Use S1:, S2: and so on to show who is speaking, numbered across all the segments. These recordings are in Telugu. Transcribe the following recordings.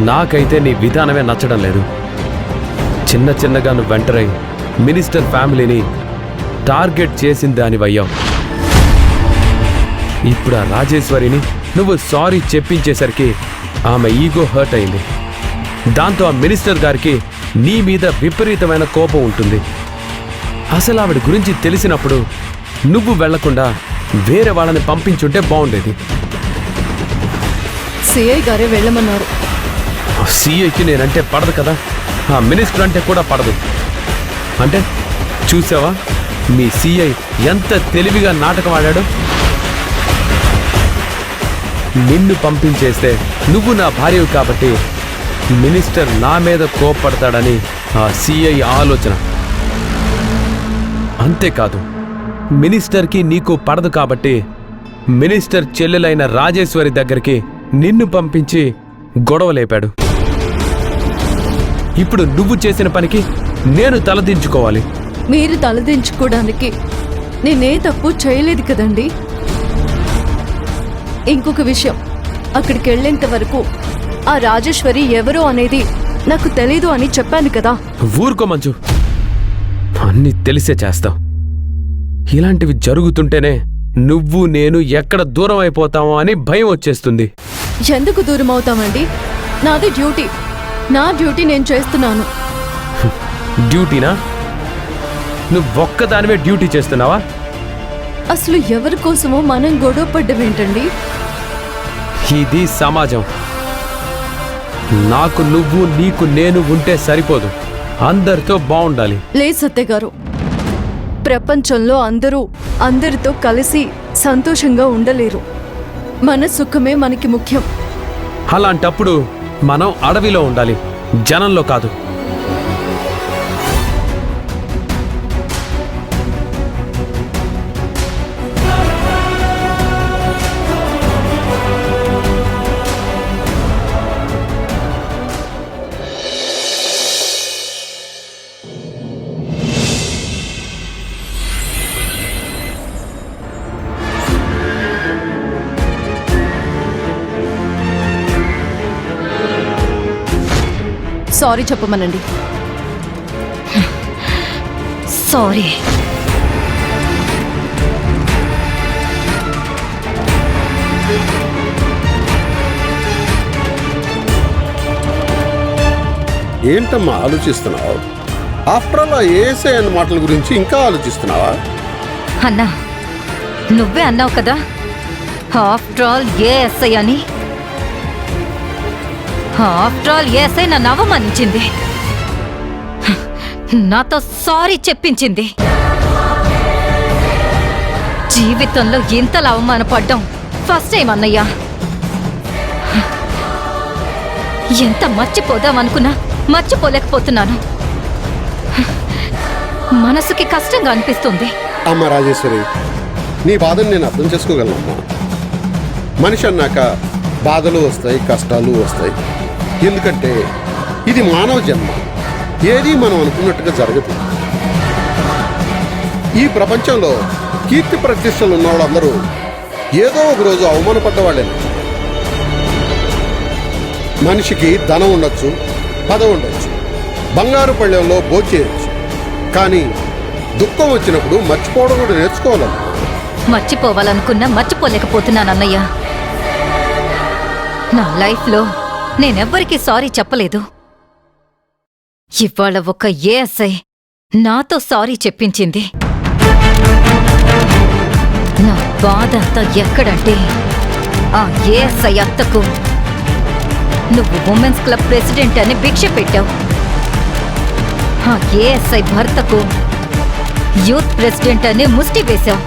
S1: నాకైతే నీ విధానమే నచ్చడం లేదు. చిన్న చిన్నగా నువ్వు వెంటరై మినిస్టర్ ఫ్యామిలీని టార్గెట్ చేసిన దానివయ్యావు. ఇప్పుడు ఆ రాజేశ్వరిని నువ్వు సారీ చెప్పించేసరికి ఆమె ఈగో హర్ట్ అయింది. దాంతో ఆ మినిస్టర్ గారికి నీ మీద విపరీతమైన కోపం ఉంటుంది. అసలు ఆవిడ గురించి తెలిసినప్పుడు నువ్వు వెళ్లకుండా వేరే వాళ్ళని పంపించుంటే బాగుండేది.
S2: సిఐ గారే వెళ్ళమన్నారు.
S1: సిఐకి నేనంటే పడదు కదా, ఆ మినిస్టర్ అంటే కూడా పడదు. అంటే చూసావా మీ సిఐ ఎంత తెలివిగా నాటకం ఆడాడు. నిన్ను పంపించేస్తే నువ్వు నా భార్యవు కాబట్టి మినిస్టర్ నా మీద కోప్పడతాడని ఆ సిఐ ఆలోచన. అంతేకాదు, మినిస్టర్కి నీకు పడదు కాబట్టి మినిస్టర్ చెల్లెలైన రాజేశ్వరి దగ్గరికి నిన్ను పంపించి గొడవ లేపాడు. ఇప్పుడు నువ్వు చేసిన పనికి నేను తలదించుకోవాలి.
S2: మీరు తలదించుకోవడానికి నేనే తప్పు చేయలేదు కదండి. ఇంకొక విషయం, అక్కడికి వెళ్ళేంత వరకు ఆ రాజేశ్వరి ఎవరో అనేది నాకు తెలీదు అని చెప్పాను కదా.
S1: ఊరుకో మంచు, అన్నీ తెలిసే చేస్తావు. ఇలాంటివి జరుగుతుంటేనే నువ్వు నేను ఎక్కడ దూరం అయిపోతామో అని భయం వచ్చేస్తుంది.
S2: ఎందుకు దూరం అవుతామండి? నాది డ్యూటీ. నా డ్యూటీ నేను చేస్తున్నాను.
S1: డ్యూటీనా? నువ్వొక్కదానివే డ్యూటీ చేస్తున్నావా?
S2: అసలు ఎవరి కోసమో మనం గొడవ పడ్డం ఏంటండి?
S1: ఇది సమాజం. నాకు నువ్వు నీకు నేను ఉంటే సరిపోదు, అందరితో బాగుండాలి.
S2: లేదు సత్య గారు, ప్రపంచంలో అందరూ అందరితో కలిసి సంతోషంగా ఉండలేరు. మన సుఖమే మనకి ముఖ్యం.
S1: అలాంటప్పుడు మనం అడవిలో ఉండాలి, జనంలో కాదు.
S2: సారీ చెప్పమనండి.
S3: సారీ.
S4: ఏంటమ్మా ఆలోచిస్తున్నావు? ఆఫ్టర్ ఆల్ ఏఎస్ఐ అన్న మాటల గురించి ఇంకా ఆలోచిస్తున్నావా?
S3: అన్నా, నువ్వే అన్నావు కదా ఆఫ్టర్ ఆల్ ఏఎస్ఐ అని. ఆఫ్టర్ ఆల్ ఏఎస్ఐ నన్ను అవమానించింది, నాతో సారీ చెప్పించింది. జీవితంలో ఇంతలా అవమానపడ్డం ఫస్ట్ టైం అన్నయ్యా. ఎంత మర్చిపోదామనుకున్నా మర్చిపోలేకపోతున్నాను. మనసుకి కష్టంగా అనిపిస్తుంది.
S4: అమ్మ రాజేశ్వరి, నీ బాధను నేను అర్థం చేసుకోగలనమ్మా. మనిషి అన్నాక బాధలు వస్తాయి, కష్టాలు వస్తాయి. ఎందుకంటే ఇది మానవ జన్మ. ఏది మనం అనుకున్నట్టుగా జరగదు. ఈ ప్రపంచంలో కీర్తి ప్రతిష్టలు ఉన్న వాళ్ళందరూ ఏదో ఒక రోజు అవమానపడ్డవాళ్ళేనా? మనిషికి ధనం ఉండొచ్చు, పదవి ఉండొచ్చు, బంగారు పళ్ళెంలో భోంచేయచ్చు. కానీ దుఃఖం వచ్చినప్పుడు మర్చిపోవడం కూడా నేర్చుకోవాలమ్మా.
S3: మర్చిపోవాలనుకున్నా మర్చిపోలేకపోతున్నాను అన్నయ్య. నా లైఫ్లో నేనెవ్వరికీ సారీ చెప్పలేదు. ఇవాళ ఒక ఏఎస్ఐ నాతో సారీ చెప్పించింది. నా బాధ అంతా ఎక్కడంటే ఆ ఏఎస్ఐ అత్తకు నువ్వు ఉమెన్స్ క్లబ్ ప్రెసిడెంట్ అని భిక్ష పెట్టావు. ఆ ఏఎస్ఐ భర్తకు యూత్ ప్రెసిడెంట్ అని ముష్టి వేశావు.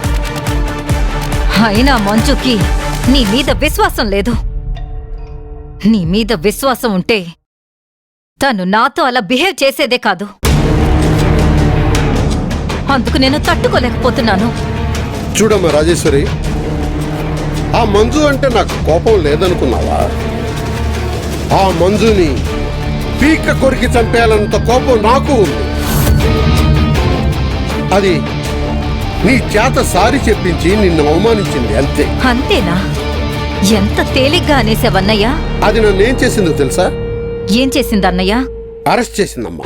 S3: అయినా మంజుకి నీ మీద విశ్వాసం లేదు. నీ మీద విశ్వాసం ఉంటే తను నాతో అలా బిహేవ్ చేసేదే కాదు. అందుకు నేను తట్టుకోలేకపోతున్నాను.
S4: చూడమ్మా రాజేశ్వరి, ఆ మంజు అంటే నాకు కోపం లేదనుకున్నావా? ఆ మంజుని పీక కొరికి చంపేయాలంత కోపం నాకు ఉంది. అది నీ చేత సారీ చెప్పించి నిన్ను అవమానించింది, అంతే.
S3: అంతేనా? ఎంత తేలిగ్గా అనేసావన్నయ్యా?
S4: అది నన్నేం చేసిందో తెలుసా?
S3: ఏం చేసింది అన్నయ్య?
S4: అరెస్ట్ చేసిందమ్మా.